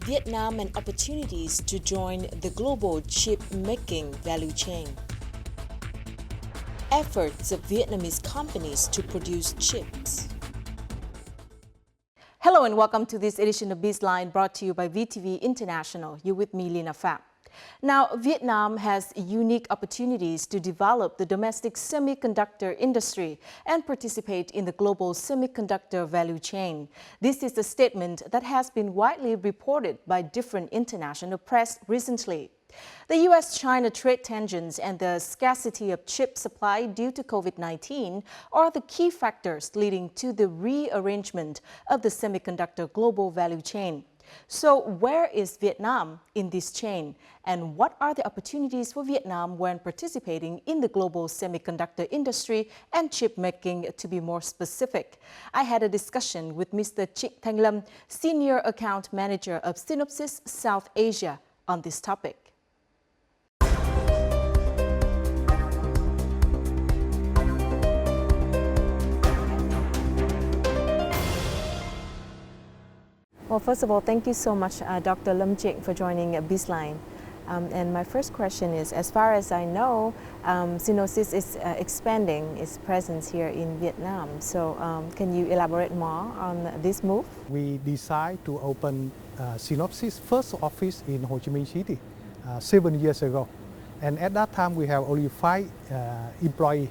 Vietnam and opportunities to join the global chip-making value chain. Efforts of Vietnamese companies to produce chips. Hello and welcome to this edition of BizLine brought to you by VTV International. You're with me, Lina Pham. Now, Vietnam has unique opportunities to develop the domestic semiconductor industry and participate in the global semiconductor value chain. This is a statement that has been widely reported by different international press recently. The U.S.-China trade tensions and the scarcity of chip supply due to COVID-19 are the key factors leading to the rearrangement of the semiconductor global value chain. So where is Vietnam in this chain, and what are the opportunities for Vietnam when participating in the global semiconductor industry and chip making, to be more specific? I had a discussion with Mr. Trịnh Thanh Lâm, Senior Account Manager of Synopsys South Asia, on this topic. Well, first of all, thank you so much, Dr. Lâm Trịnh, for joining BizLine. And my first question is, as far as I know, Synopsys is expanding its presence here in Vietnam. So can you elaborate more on this move? We decided to open Synopsys' first office in Ho Chi Minh City 7 years ago. And at that time, we have only 5 employees.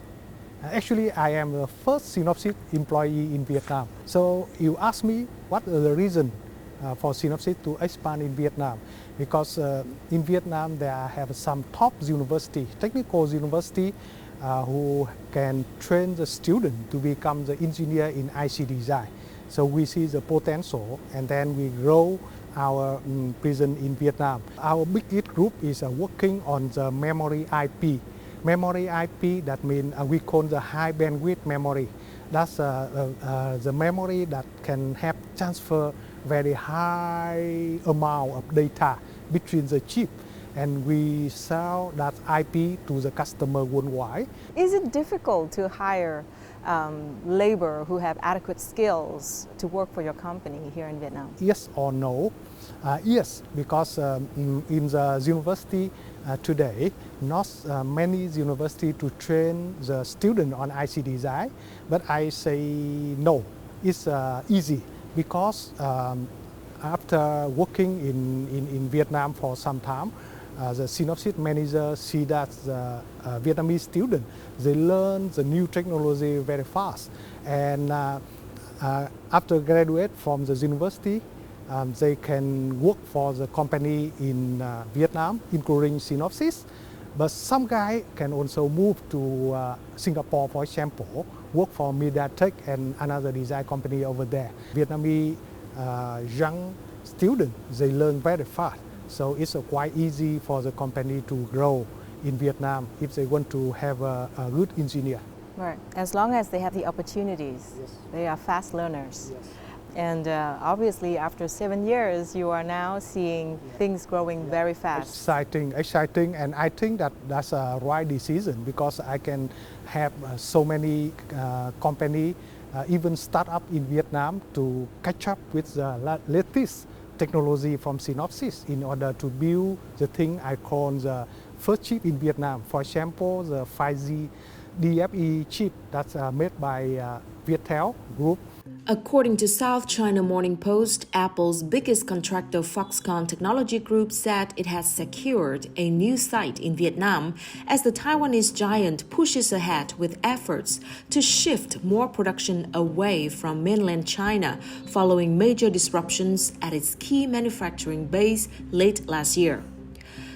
Actually, I am the first Synopsys employee in Vietnam. So you ask me what are the reason for Synopsys to expand in Vietnam, because in Vietnam there have some top university, technical university, who can train the student to become the engineer in IC design. So we see the potential, and then we grow our presence in Vietnam. Our biggest group is working on the memory IP. Memory IP, that means we call the high bandwidth memory. That's the memory that can have transfer very high amount of data between the chip, and we sell that IP to the customer worldwide. Is it difficult to hire labor who have adequate skills to work for your company here in Vietnam? Yes or no? Yes, because in the university today, not many university to train the student on IC design, but I say no, it's easy, because after working in Vietnam for some time, the Synopsys manager see that the Vietnamese student, they learn the new technology very fast, and after graduate from the university, they can work for the company in Vietnam, including Synopsys. But some guy can also move to Singapore, for example, work for MediaTek and another design company over there. Vietnamese young students, they learn very fast. So it's quite easy for the company to grow in Vietnam if they want to have a good engineer. Right, as long as they have the opportunities, yes. They are fast learners. Yes. And obviously, after 7 years, you are now seeing things growing very fast. Exciting, and I think that that's a right decision, because I can have so many companies, even startup in Vietnam, to catch up with the latest technology from Synopsys in order to build the thing I call the first chip in Vietnam. For example, the 5G DFE chip that's made by Theo group. According to South China Morning Post, Apple's biggest contractor Foxconn Technology Group said it has secured a new site in Vietnam as the Taiwanese giant pushes ahead with efforts to shift more production away from mainland China following major disruptions at its key manufacturing base late last year.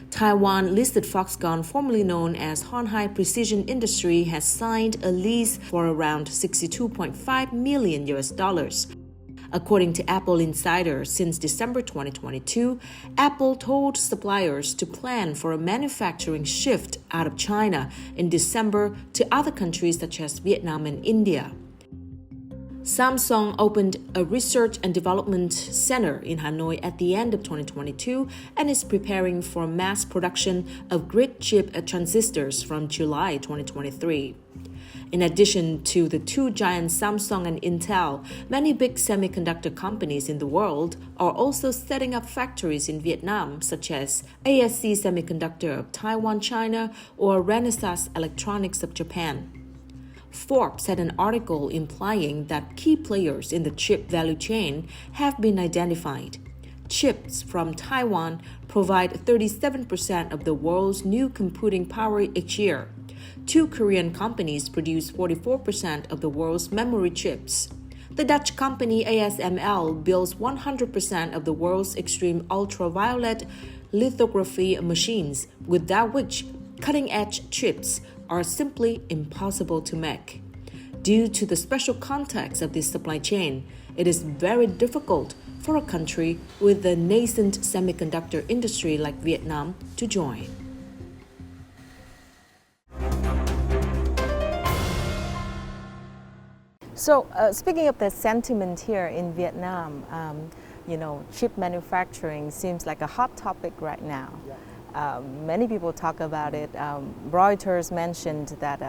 Taiwan-listed Foxconn, formerly known as Hon Hai Precision Industry, has signed a lease for around $62.5 million. According to Apple Insider, since December 2022, Apple told suppliers to plan for a manufacturing shift out of China in December to other countries such as Vietnam and India. Samsung opened a research and development center in Hanoi at the end of 2022 and is preparing for mass production of grid chip transistors from July 2023. In addition to the two giants Samsung and Intel, many big semiconductor companies in the world are also setting up factories in Vietnam, such as ASC Semiconductor of Taiwan, China, or Renesas Electronics of Japan. Forbes had an article implying that key players in the chip value chain have been identified. Chips from Taiwan provide 37% of the world's new computing power each year. Two Korean companies produce 44% of the world's memory chips. The Dutch company ASML builds 100% of the world's extreme ultraviolet lithography machines, without which cutting-edge chips are simply impossible to make. Due to the special context of this supply chain, it is very difficult for a country with a nascent semiconductor industry like Vietnam to join. So speaking of the sentiment here in Vietnam, chip manufacturing seems like a hot topic right now. Many people talk about it. Reuters mentioned that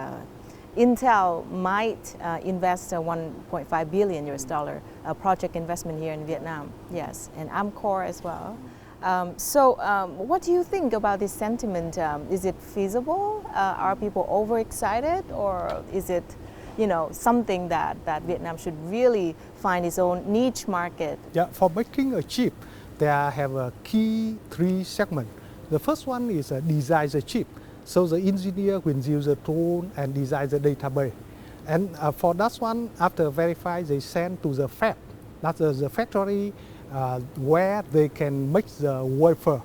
Intel might invest a $1.5 billion project investment here in Vietnam. Yes, and Amcor as well. What do you think about this sentiment? Is it feasible? Are people overexcited, or is it, something that Vietnam should really find its own niche market? Yeah, for making a chip, there have a key three segments. The first one is design the chip. So the engineer will use the tool and design the database. And for that one, after verify, they send to the fab. That's the factory where they can make the wafer.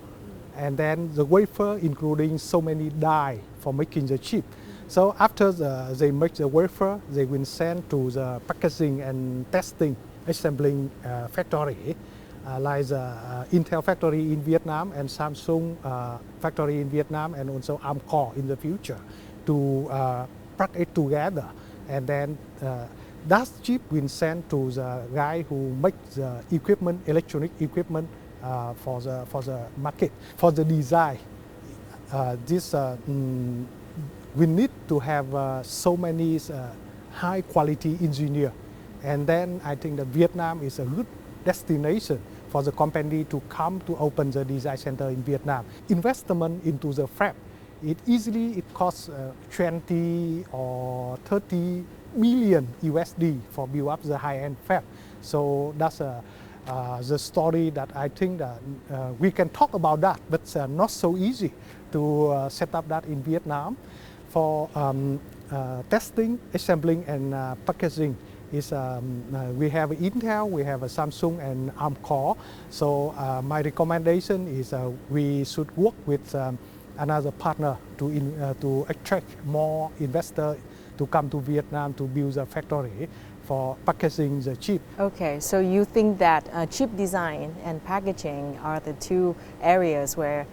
And then the wafer including so many die for making the chip. So after they make the wafer, they will send to the packaging and testing, assembling factory. Like the Intel factory in Vietnam and Samsung factory in Vietnam, and also Amcor in the future, to plug it together. And then that chip will send to the guy who makes the equipment, electronic equipment for the market. For the design, we need to have so many high quality engineers. And then I think that Vietnam is a good destination for the company to come to open the design center in Vietnam. Investment into the fab, it costs 20 or 30 million USD for build up the high-end fab. So that's the story that I think that we can talk about that, but it's not so easy to set up that in Vietnam. For testing, assembling, and packaging, we have Intel, we have Samsung and Amcor. So my recommendation is we should work with another partner to attract more investors to come to Vietnam to build a factory for packaging the chip. Okay, so you think that chip design and packaging are the two areas where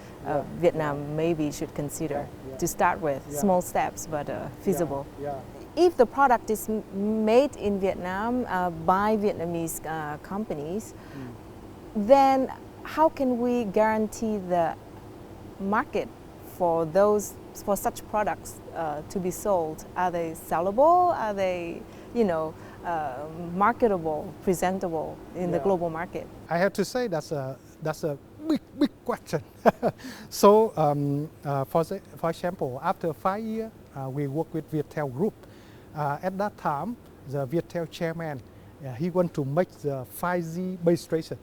Vietnam maybe should consider to start with, small steps but feasible. If the product is made in Vietnam by Vietnamese companies, then how can we guarantee the market for such products to be sold? Are they sellable? Are they, marketable, presentable in the global market? I have to say that's a big question. So, for example, after 5 years, we work with Viettel Group. At that time, the Viettel chairman, he want to make the 5G base station.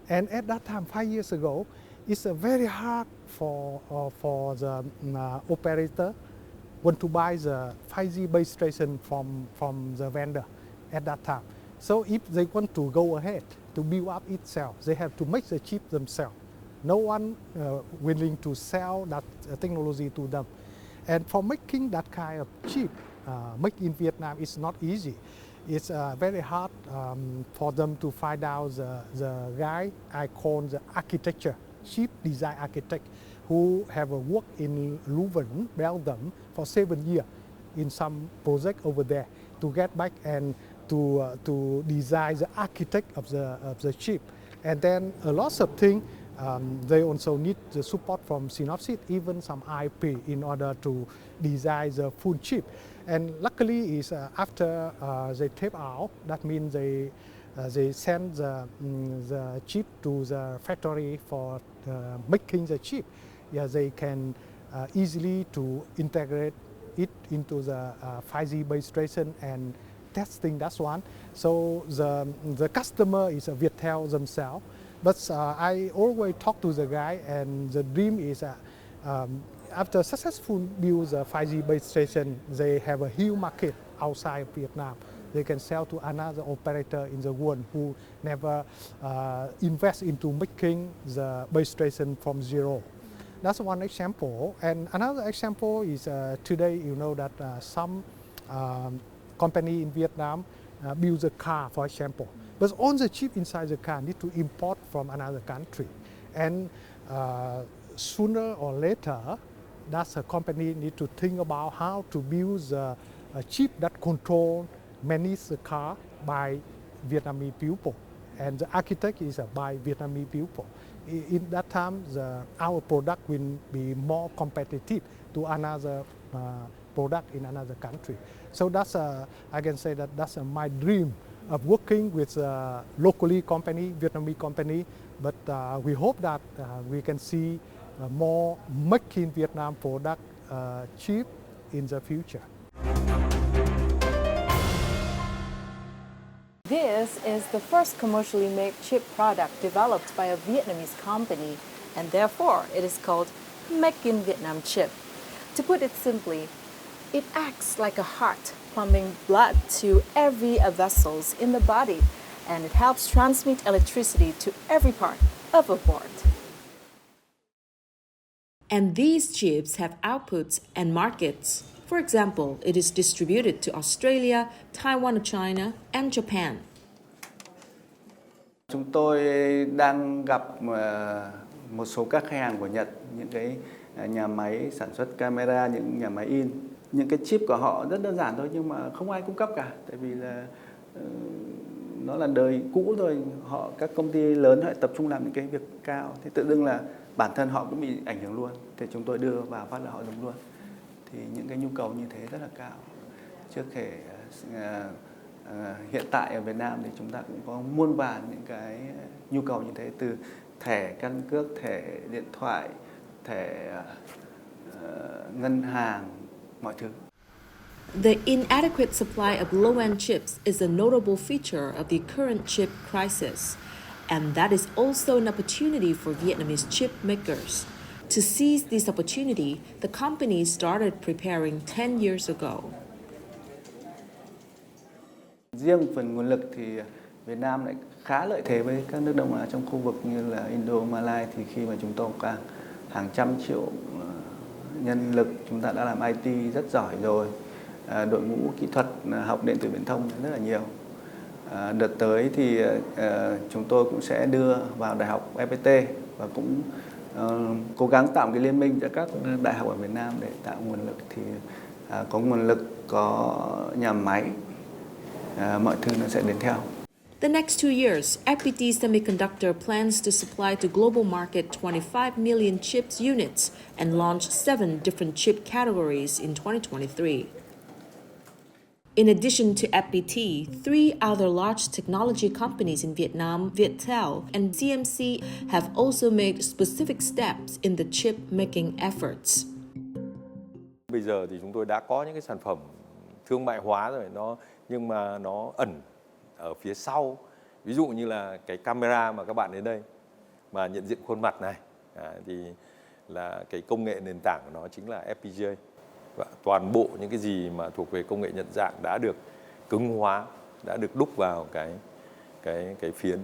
And at that time, 5 years ago, it's very hard for the operator want to buy the 5G base station from the vendor at that time. So if they want to go ahead to build up itself, they have to make the chip themselves. No one willing to sell that technology to them. And for making that kind of chip, made in Vietnam is not easy. It's very hard for them to find out the guy I call the architecture, chip design architect, who have worked in Leuven, Belgium for 7 years in some project over there to get back and to design the architect of the chip. And then a lot of things They also need the support from Synopsys, even some IP, in order to design the full chip. And luckily, is after they tape out, that means they send the chip to the factory for making the chip. Yeah, they can easily to integrate it into the 5G base station and testing. That's one. So the customer is VTV themselves. But I always talk to the guy, and the dream is after successful build the 5G base station, they have a huge market outside of Vietnam. They can sell to another operator in the world who never invest into making the base station from zero. That's one example. And another example is today, you know that some company in Vietnam build a car, for example. But all the chip inside the car need to import from another country. And sooner or later, that's a company need to think about how to build a chip that control manage the car by Vietnamese people. And the architect is by Vietnamese people. In that time, our product will be more competitive to another product in another country. So that's I can say that that's my dream of working with a locally company, Vietnamese company. But we hope that we can see more make in Vietnam product cheap in the future. This is the first commercially made chip product developed by a Vietnamese company, and therefore it is called Make in Vietnam chip. To put it simply, it acts like a heart, pumping blood to every vessels in the body, and it helps transmit electricity to every part of a board. And these chips have outputs and markets. For example, it is distributed to Australia, Taiwan, China, and Japan. Chúng tôi đang gặp một số các khách hàng của Nhật, những cái nhà máy sản xuất camera, những nhà máy in. Những cái chip của họ rất đơn giản thôi nhưng mà không ai cung cấp cả, tại vì là nó là đời cũ rồi. Các công ty lớn họ tập trung làm những cái việc cao, thì tự dưng là bản thân họ cũng bị ảnh hưởng luôn. Thì chúng tôi đưa vào phát là họ dùng luôn. Thì những cái nhu cầu như thế rất là cao. Chưa kể hiện tại ở Việt Nam thì chúng ta cũng có muôn vàn những cái nhu cầu như thế, từ thẻ căn cước, thẻ điện thoại, thẻ ngân hàng, mọi thứ. The inadequate supply of low-end chips is a notable feature of the current chip crisis, and that is also an opportunity for Vietnamese chip makers. To seize this opportunity, the company started preparing 10 years ago. Riêng phần nguồn lực thì Việt Nam lại khá lợi thế với các nước Đông Á trong khu vực như là Indo, Malai, thì khi mà chúng tôi có hàng trăm triệu nhân lực, chúng ta đã làm IT rất giỏi rồi. Đội ngũ kỹ thuật học điện tử viễn thông rất là nhiều. Đợt tới thì chúng tôi cũng sẽ đưa vào đại học FPT và cũng cố gắng tạo cái liên minh giữa các đại học ở Việt Nam để tạo nguồn lực. Thì có nguồn lực, có nhà máy, mọi thứ nó sẽ đến theo. The next 2 years, FPT Semiconductor plans to supply to global market 25 million chips units and launch 7 different chip categories in 2023. In addition to FPT, 3 other large technology companies in Vietnam, Viettel and CMC, have also made specific steps in the chip making efforts. Bây giờ thì chúng tôi đã có những cái sản phẩm thương mại hóa rồi, nhưng mà nó ẩn ở phía sau. Ví dụ như là cái camera mà các bạn đến đây mà nhận diện khuôn mặt này, thì là cái công nghệ nền tảng của nó chính là FPGA. Và toàn bộ những cái gì mà thuộc về công nghệ nhận dạng đã được cứng hóa, đã được đúc vào cái phiến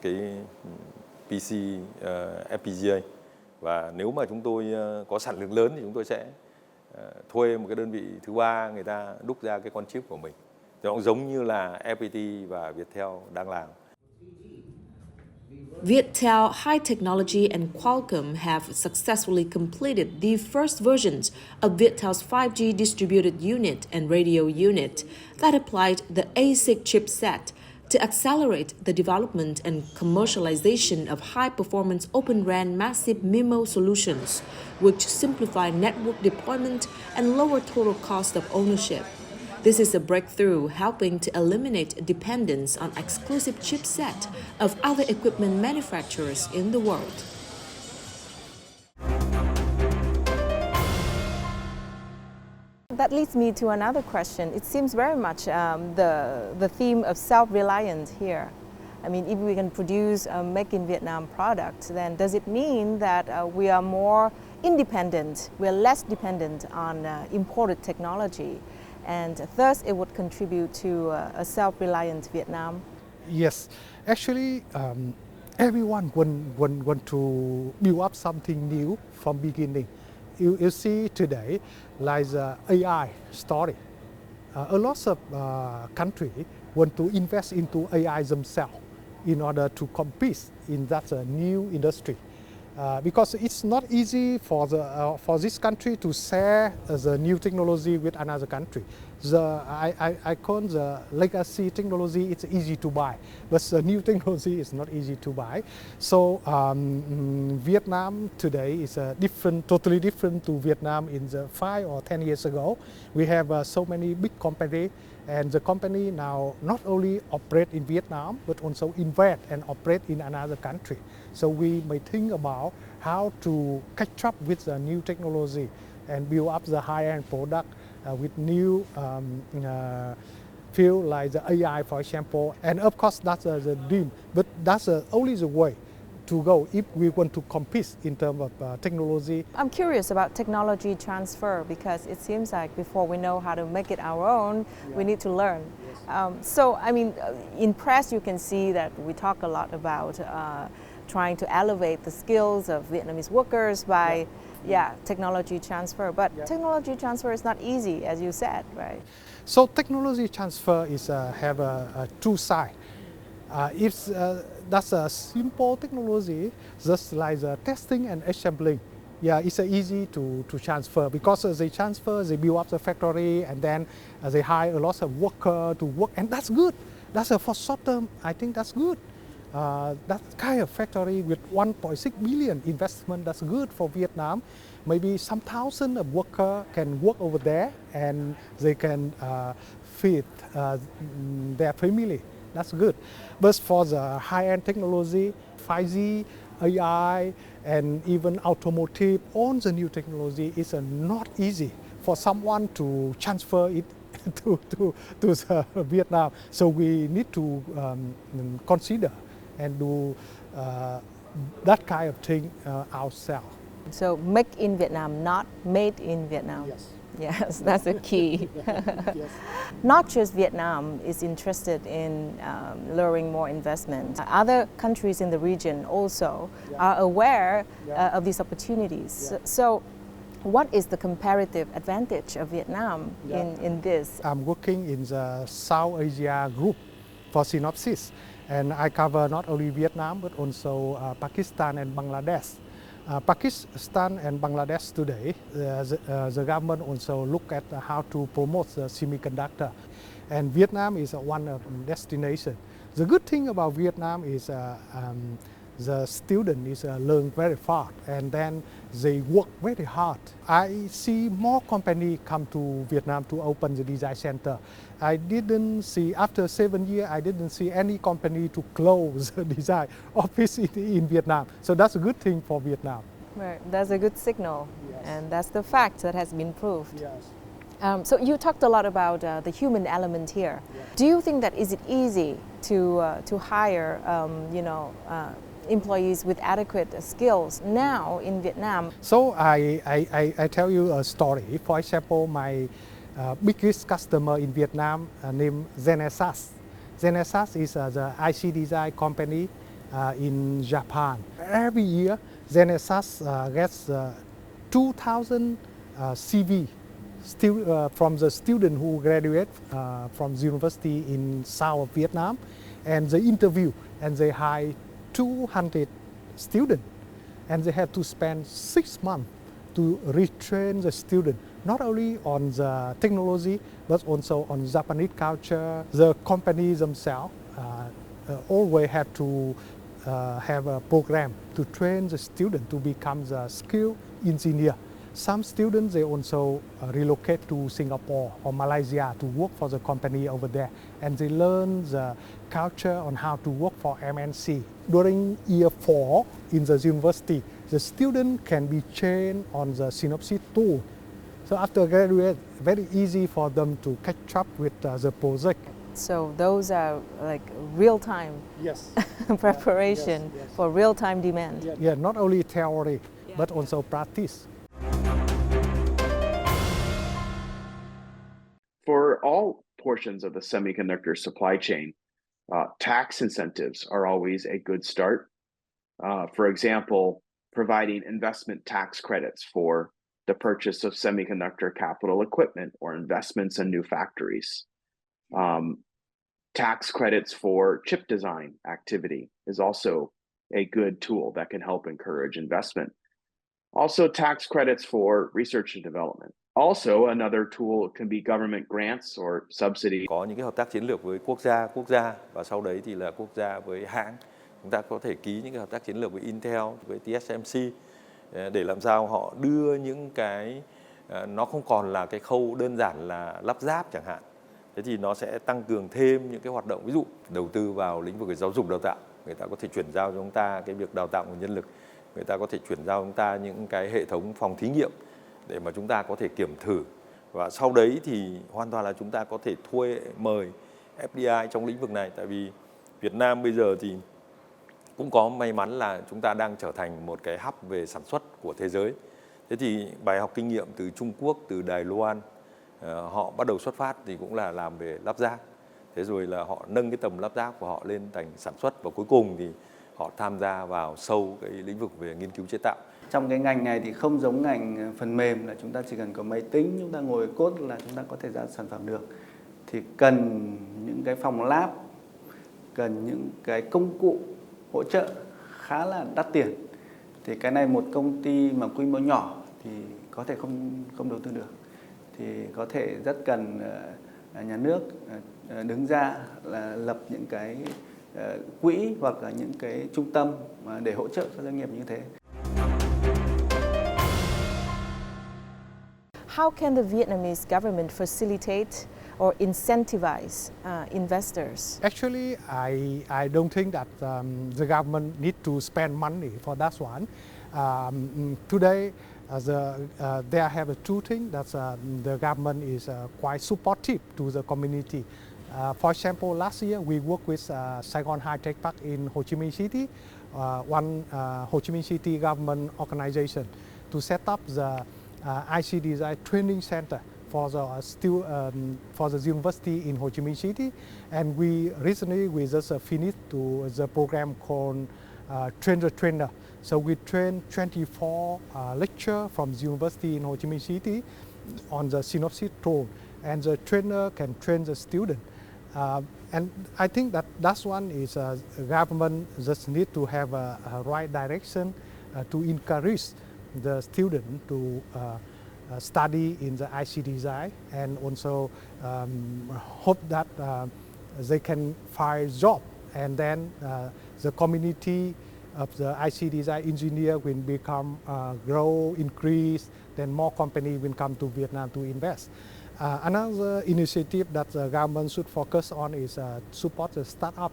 cái PC FPGA. Và nếu mà chúng tôi có sản lượng lớn thì chúng tôi sẽ thuê một cái đơn vị thứ ba, người ta đúc ra cái con chip của mình. Nó cũng giống như là FPT và Viettel đang làm. Viettel, High Technology and Qualcomm have successfully completed the first versions of Viettel's 5G distributed unit and radio unit that applied the ASIC chipset to accelerate the development and commercialization of high-performance Open RAN massive MIMO solutions, which simplify network deployment and lower total cost of ownership. This is a breakthrough helping to eliminate dependence on exclusive chipset of other equipment manufacturers in the world. That leads me to another question. It seems very much the theme of self-reliance here. I mean, if we can produce a Make in Vietnam product, then does it mean that we are more independent, we are less dependent on imported technology, and thus it would contribute to a self-reliant Vietnam? Yes, actually, everyone want to build up something new from beginning. You see today, like the AI story. A lot of countries want to invest into AI themselves in order to compete in that new industry. Because it's not easy for this country to share the new technology with another country. I call the legacy technology, it's easy to buy, but the new technology is not easy to buy. So Vietnam today is totally different to Vietnam in the 5 or 10 years ago. We have so many big companies, and the company now not only operate in Vietnam, but also invest and operate in another country. So we may think about how to catch up with the new technology and build up the high-end product with new field like the AI, for example. And of course, that's the dream. But that's only the way to go if we want to compete in terms of technology. I'm curious about technology transfer, because it seems like before we know how to make it our own, we need to learn. So, I mean, in press you can see that we talk a lot about trying to elevate the skills of Vietnamese workers by technology transfer. But technology transfer is not easy, as you said, right? So technology transfer is have a two sides. That's a simple technology, just like the testing and assembling. Yeah, it's easy to transfer, because they transfer, they build up the factory, and then they hire a lot of workers to work, and that's good. That's for short term, I think that's good. That kind of factory with 1.6 billion investment, that's good for Vietnam. Maybe some thousand of workers can work over there, and they can feed their family. That's good. But for the high-end technology, 5G, AI, and even automotive, all the new technology is not easy for someone to transfer it to Vietnam. So we need to consider and do that kind of thing ourselves. So make in Vietnam, not made in Vietnam. Yes. Yes, that's the key. Yes. Not just Vietnam is interested in luring more investment. Other countries in the region also are aware of these opportunities. So what is the comparative advantage of Vietnam in this? I'm working in the South Asia group for Synopsys, and I cover not only Vietnam but also Pakistan and Bangladesh. Pakistan and Bangladesh today, the government also look at how to promote the semiconductor, and Vietnam is one of the destinations. The good thing about Vietnam is the student is learn very fast, and then they work very hard. I see more companies come to Vietnam to open the design center. I didn't see, after 7 years, I didn't see any company to close the design office in Vietnam. So that's a good thing for Vietnam. Right, that's a good signal, and that's the fact that has been proved. Yes. So you talked a lot about the human element here. Do you think that is it easy to hire, employees with adequate skills now in Vietnam? So I tell you a story. For example, my biggest customer in Vietnam named Zenesas. Zenesas is the IC design company in Japan. Every year, Zenesas gets 2,000 CV from the student who graduate from the university in South Vietnam, and they interview and they hire 200 students, and they have to spend 6 months to retrain the student, not only on the technology, but also on Japanese culture. The company themselves always have to have a program to train the student to become the skilled engineer. Some students, they also relocate to Singapore or Malaysia to work for the company over there, and they learn the culture on how to work for MNC. During year 4 in the university, the student can be trained on the Synopsys tool. So after graduate, very easy for them to catch up with the project. So those are like real-time Yes. preparation Yes. for real-time demand. Yeah, not only theory, but also practice. For all portions of the semiconductor supply chain, tax incentives are always a good start. For example, providing investment tax credits for the purchase of semiconductor capital equipment or investments in new factories. Tax credits for chip design activity is also a good tool that can help encourage investment. Also, tax credits for research and development. Also, another tool can be government grants or subsidies. Có những cái hợp tác chiến lược với quốc gia và sau đấy thì là quốc gia với hãng. Chúng ta có thể ký những cái hợp tác chiến lược với Intel, với TSMC để làm sao họ đưa những cái nó không còn là cái khâu đơn giản là lắp ráp chẳng hạn. Thế thì nó sẽ tăng cường thêm những cái hoạt động, ví dụ đầu tư vào lĩnh vực về giáo dục đào tạo. Người ta có thể chuyển giao cho chúng ta cái việc đào tạo nguồn nhân lực. Người ta có thể chuyển giao cho chúng ta những cái hệ thống phòng thí nghiệm để mà chúng ta có thể kiểm thử. Và sau đấy thì hoàn toàn là chúng ta có thể mời FDI trong lĩnh vực này. Tại vì Việt Nam bây giờ thì cũng có may mắn là chúng ta đang trở thành một cái hub về sản xuất của thế giới. Thế thì bài học kinh nghiệm từ Trung Quốc, từ Đài Loan, họ bắt đầu xuất phát thì cũng là làm về lắp ráp. Thế rồi là họ nâng cái tầm lắp ráp của họ lên thành sản xuất và cuối cùng thì họ tham gia vào sâu cái lĩnh vực về nghiên cứu chế tạo. Trong cái ngành này thì không giống ngành phần mềm là chúng ta chỉ cần có máy tính, chúng ta ngồi code là chúng ta có thể ra sản phẩm được. Thì cần những cái phòng lab, cần những cái công cụ hỗ trợ khá là đắt tiền. Thì cái này một công ty mà quy mô nhỏ thì có thể không đầu tư được. Thì có thể rất cần nhà nước đứng ra là lập những cái quỹ hoặc là những cái trung tâm để hỗ trợ các doanh nghiệp như thế. How can the Vietnamese government facilitate or incentivize investors? Actually, I don't think that the government need to spend money for that one. Today, there have two things that the government is quite supportive to the community. For example, last year we worked with Saigon High Tech Park in Ho Chi Minh City, one Ho Chi Minh City government organization, to set up the IC Design Training Center for the university in Ho Chi Minh City. And we just finished the program called Train the Trainer. So we train 24 lecturers from the university in Ho Chi Minh City on the Synopsys tool, and the trainer can train the student. And I think that one is government just need to have a right direction to encourage the student to study in the IC design, and also hope that they can find job, and then the community of the IC design engineer will become grow, increase, then more company will come to Vietnam to invest. Another initiative that the government should focus on is support the startup.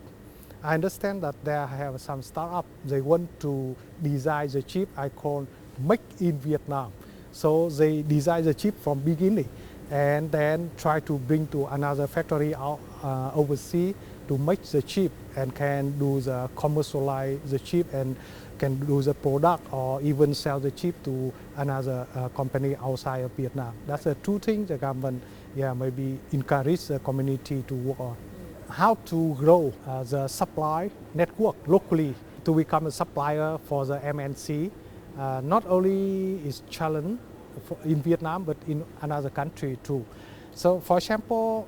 I understand that there have some startup, they want to design the chip I call make in Vietnam. So they design the chip from beginning and then try to bring to another factory out overseas to make the chip and can do the commercialize the chip and can do the product or even sell the chip to another company outside of Vietnam. That's the two things the government maybe encourage the community to work on. How to grow the supply network locally to become a supplier for the MNC. Not only is challenge in Vietnam but in another country too. So for example,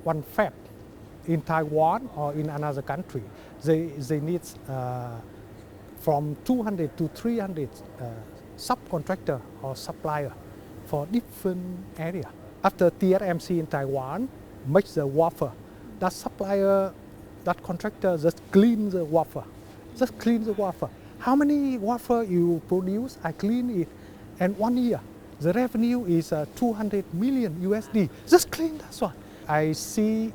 one fab in Taiwan or in another country, they need from 200 to 300 subcontractor or supplier for different area. After TSMC in Taiwan makes the wafer, that supplier that contractor just clean the wafer. Just clean the wafer. How many wafer you produce? I clean it. And 1 year, the revenue is 200 million USD. Just clean that one. I see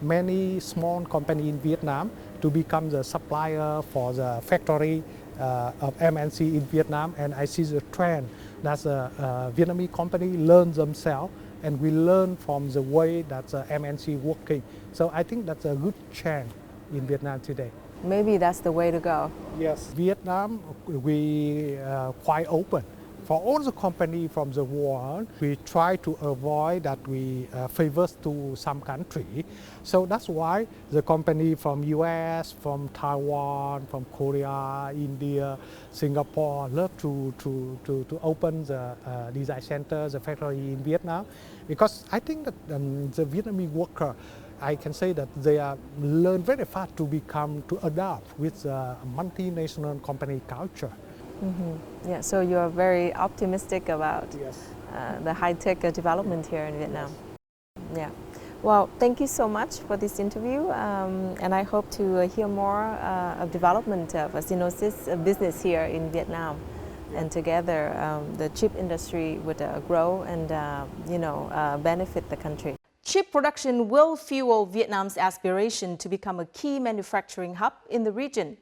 many small companies in Vietnam to become the supplier for the factory of MNC in Vietnam, and I see the trend that the Vietnamese company learn themselves, and we learn from the way that the MNC working. So I think that's a good chance in Vietnam today. Maybe that's the way to go. Yes, Vietnam, we quite open. For all the companies from the world, we try to avoid that we favor to some country. So that's why the company from US, from Taiwan, from Korea, India, Singapore love to open the design center, the factory in Vietnam. Because I think that the Vietnamese worker, I can say that they learn very fast to adapt with the multinational company culture. Mm-hmm. Yeah, so you're very optimistic about the high-tech development here in Vietnam. Yeah. Well, thank you so much for this interview, and I hope to hear more of development of Synopsys business here in Vietnam. And together, the chip industry would grow and, benefit the country. Chip production will fuel Vietnam's aspiration to become a key manufacturing hub in the region.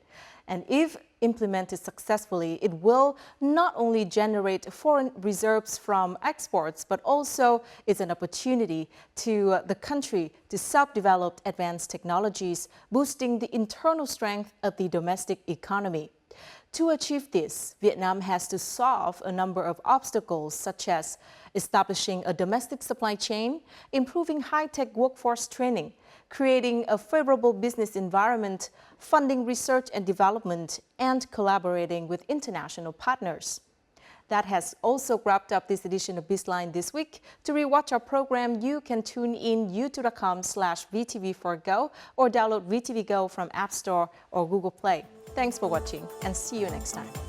And if implemented successfully, it will not only generate foreign reserves from exports, but also is an opportunity to the country to self-develop advanced technologies, boosting the internal strength of the domestic economy. To achieve this, Vietnam has to solve a number of obstacles, such as establishing a domestic supply chain, improving high-tech workforce training, creating a favorable business environment, funding research and development, and collaborating with international partners. That has also wrapped up this edition of BizLine this week. To rewatch our program, you can tune in youtube.com/VTV4go or download VTVgo from App Store or Google Play. Thanks for watching and see you next time.